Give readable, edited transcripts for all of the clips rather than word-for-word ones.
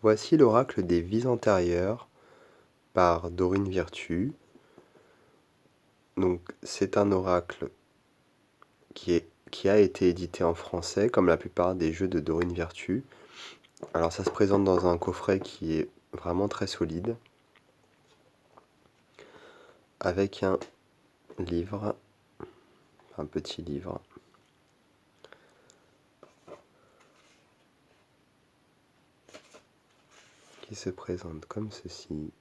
Voici l'oracle des vies antérieures par Dorine Virtue. Donc c'est un oracle qui a été édité en français comme la plupart des jeux de Dorine Virtue. Alors ça se présente dans un coffret qui est vraiment très solide avec un livre, un petit livre. Qui se présente comme ceci.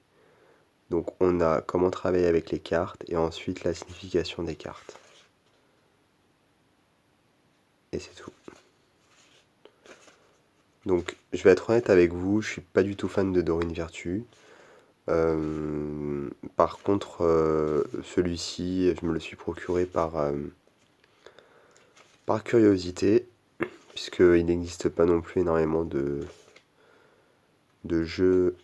Donc on a comment travailler avec les cartes et ensuite la signification des cartes. Et c'est tout. Donc je vais être honnête avec vous, je suis pas du tout fan de Dorine Virtue. Par contre, celui-ci, je me le suis procuré par curiosité, puisqu'il n'existe pas non plus énormément de jeux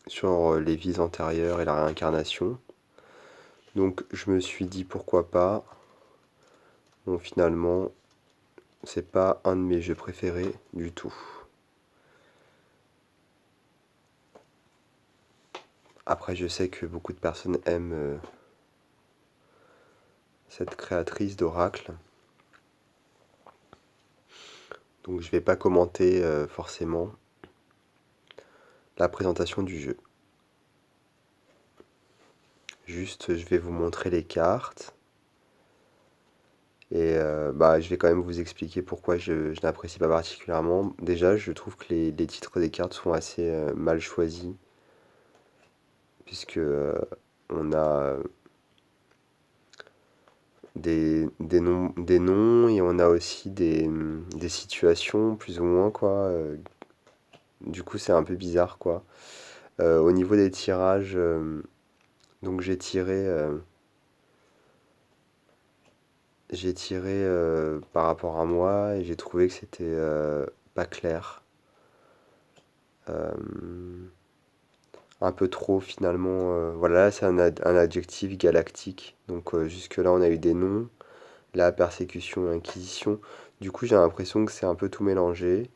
sur les vies antérieures et la réincarnation. Donc je me suis dit pourquoi pas. Bon, finalement, c'est pas un de mes jeux préférés du tout. Après, je sais que beaucoup de personnes aiment cette créatrice d'oracle. Donc je vais pas commenter forcément la présentation du jeu. Juste, je vais vous montrer les cartes. Et je vais quand même vous expliquer pourquoi je n'apprécie pas particulièrement. Déjà, je trouve que les titres des cartes sont assez mal choisis, puisque on a des noms et on a aussi des situations plus ou moins quoi. Du coup, c'est un peu bizarre quoi. Au niveau des tirages, donc j'ai tiré par rapport à moi et j'ai trouvé que c'était pas clair. Euh, un peu trop finalement. Voilà, là c'est un adjectif galactique. Donc jusque-là on a eu des noms. La persécution, inquisition. Du coup j'ai l'impression que c'est un peu tout mélangé.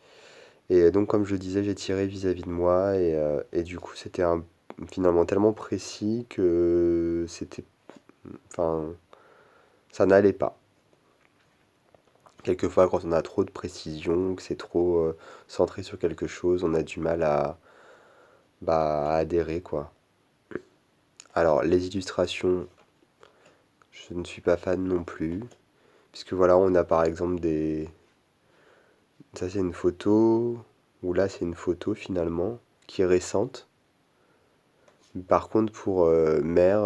Et donc comme je disais, j'ai tiré vis-à-vis de moi. Et du coup c'était finalement tellement précis que c'était... Enfin, ça n'allait pas. Quelquefois quand on a trop de précision, que c'est trop centré sur quelque chose, on a du mal à adhérer quoi. Alors les illustrations, je ne suis pas fan non plus. Puisque voilà, on a par exemple des... Ça c'est une photo, ou là c'est une photo finalement, qui est récente. Par contre pour mère,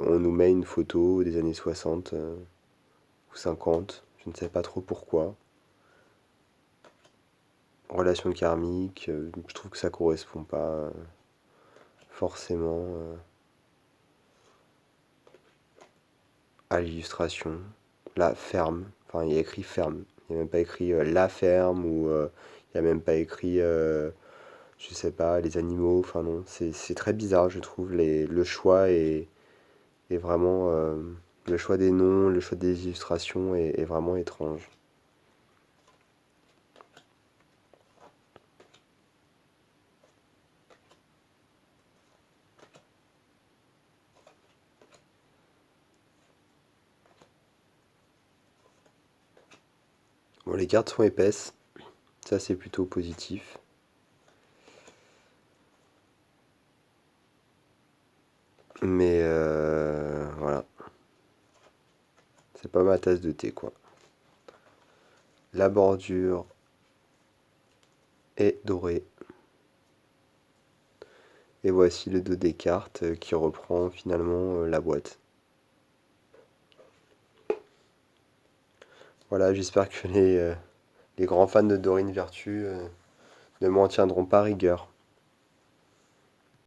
on nous met une photo des années 60 ou 50, je ne sais pas trop pourquoi. Relation karmique, je trouve que ça correspond pas forcément à l'illustration. La ferme, enfin il y a écrit ferme, il n'y a même pas écrit la ferme ou il n'y a même pas écrit je sais pas, les animaux, enfin non, c'est très bizarre, je trouve. Le choix est vraiment. Le choix des noms, le choix des illustrations est vraiment étrange. Bon, les cartes sont épaisses, ça c'est plutôt positif. Mais voilà, c'est pas ma tasse de thé quoi. La bordure est dorée. Et voici le dos des cartes qui reprend finalement la boîte. Voilà, j'espère que les grands fans de Dorine Virtue ne m'en tiendront pas rigueur.